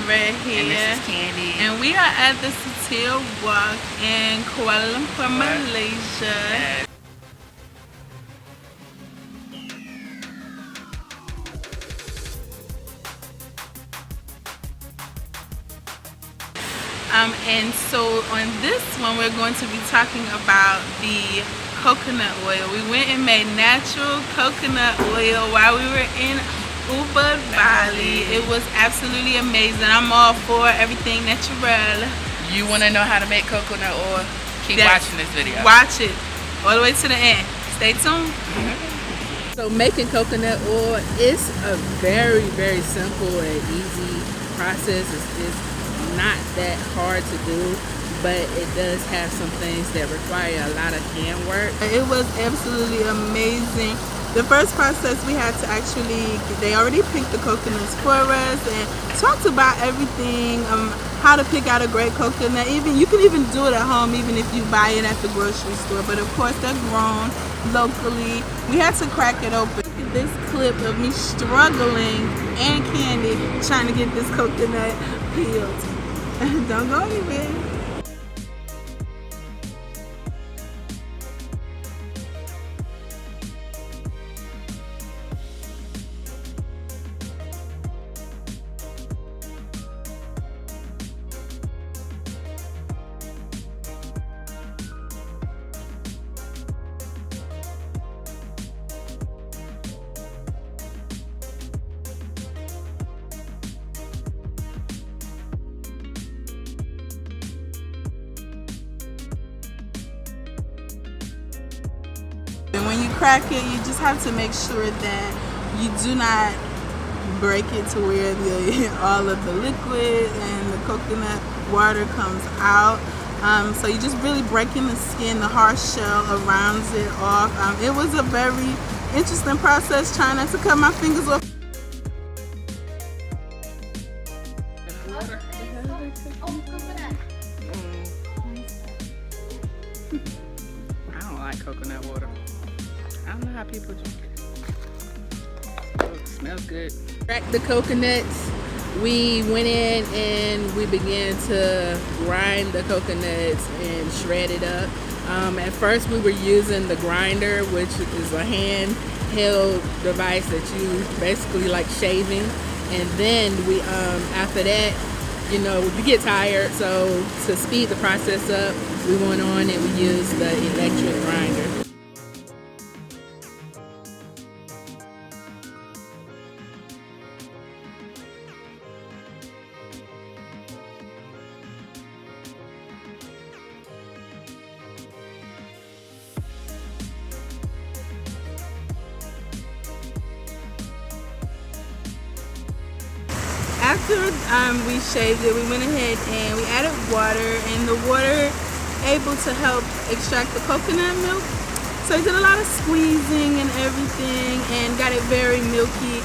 right here. And this is Candy. And we are at the Cocoil Walk in Kuala Lumpur, Malaysia. Yes. And so on this one, we're going to be talking about the coconut oil. We went and made natural coconut oil while we were in Ubud, Bali. It was absolutely amazing. I'm all for everything natural. You want to know how to make coconut oil? Keep watching this video. Watch it all the way to the end. Stay tuned. So making coconut oil is a very, very simple and easy process. It's not that hard to do, but it does have some things that require a lot of hand work. It was absolutely amazing. The first process we had to actually, they already picked the coconuts for us and talked about everything, how to pick out a great coconut. You can even do it at home, even if you buy it at the grocery store. But of course, they're grown locally. We had to crack it open. Look at this clip of me struggling and Candy trying to get this coconut peeled. Don't go anywhere. And when you crack it, you just have to make sure that you do not break it to where all of the liquid and the coconut water comes out. So you just really breaking the skin, the hard shell around it off. It was a very interesting process, trying not to cut my fingers off. I don't like coconut water. I don't know how people drink it. Oh, it smells good. Cracked the coconuts. We went in and we began to grind the coconuts and shred it up. At first we were using the grinder, which is a handheld device that you basically like shaving. And then we, after that, you know, we get tired, so to speed the process up, we went on and we used the electric grinder. After we shaved it, we went ahead and we added water, and the water able to help extract the coconut milk. So we did a lot of squeezing and everything and got it very milky.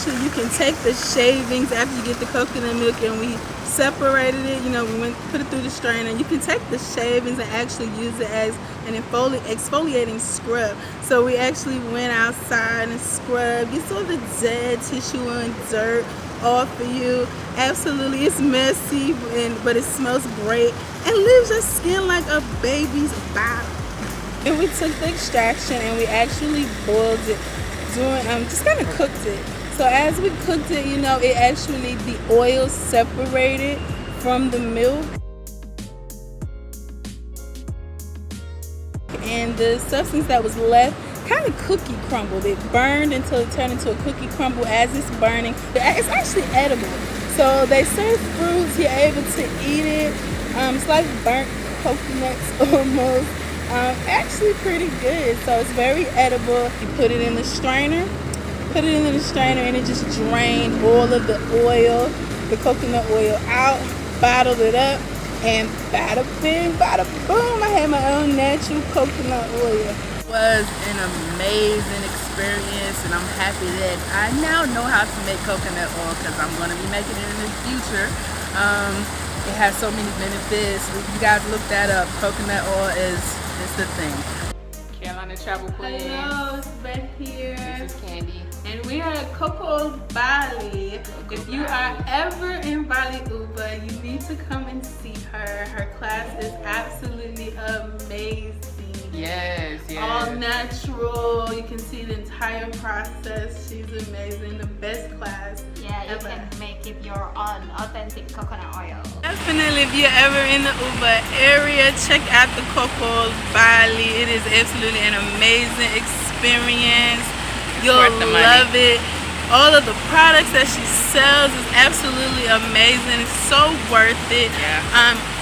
You can take the shavings after you get the coconut milk, and we separated it, you know, we put it through the strainer. You can take the shavings and actually use it as an exfoliating scrub. So we actually went outside and scrubbed, get all the dead tissue and dirt off of you. Absolutely, it's messy, but it smells great and leaves your skin like a baby's bottom. And we took the extraction and we actually boiled it, just kind of cooked it. So as we cooked it, you know, it actually, the oil separated from the milk. And the substance that was left kind of cookie crumbled. It burned until it turned into a cookie crumble. As it's burning, it's actually edible. So they serve fruits, you're able to eat it. It's like burnt coconuts almost. Actually pretty good. So it's very edible. You put it in the strainer. And it just drained all of the oil, the coconut oil out, bottled it up, and bada bing, bada boom, I had my own natural coconut oil. It was an amazing experience, and I'm happy that I now know how to make coconut oil because I'm going to be making it in the future. It has so many benefits. You guys look that up. Coconut oil is the thing. Carolina Travel Queen. Hello, it's Beth here. This is Candy. And we are at Cocoil Bali. If you are ever in Bali-Ubud, you need to come and see her. Her class is absolutely amazing. Yes, yes. All natural. You can see the entire process. She's amazing. The best class Yeah, you ever. can make it your own authentic coconut oil. Definitely, if you're ever in the Ubud area, check out the Cocoil Bali. It is absolutely an amazing experience. You'll worth the money. love it. All of the products that she sells is absolutely amazing. It's so worth it. Yeah.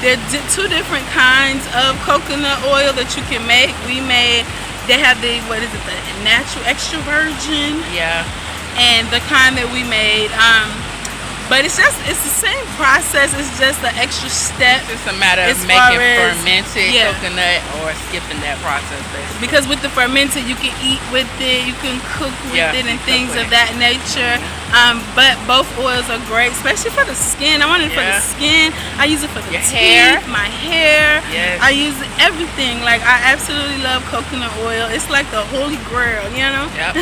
There are two different kinds of coconut oil that you can make. They have the, what is it, the natural extra virgin, Yeah. and the kind that we made. But it's the same process. It's just the extra step. It's a matter of As making far as- fermented yeah. coconut or skipping that process, basically. Because with the fermented, you can eat with it, you can cook with Yeah, it, and cook things with of it. that nature. But both oils are great, especially for the skin. I want it for the Yeah. skin. I use it for the Your teeth, hair. my hair. Yes. I use everything. Like, I absolutely love coconut oil. It's like the holy grail, you know? Yep.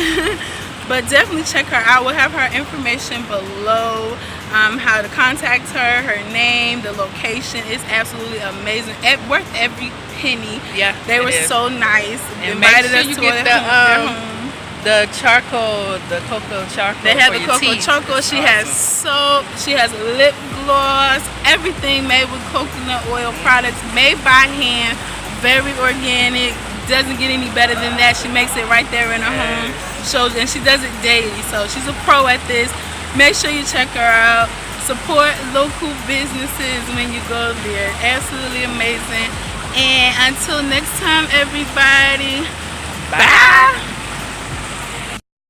But definitely check her out. We'll have her information below. How to contact her, her name, the location. It's absolutely amazing. Worth every penny. Yeah, They it were is. so nice. And make Invited sure us you to get their home. the charcoal, the cocoa charcoal. They have for the your cocoa teeth. choco. It's She has awesome. soap. She has lip gloss. Everything made with coconut oil products, made by hand, very organic. Doesn't get any better than that. She makes it right there in her home. Shows, and she does it daily. So she's a pro at this. Make sure you check her out. Support local businesses when you go there. Absolutely amazing. And until next time, everybody. Bye.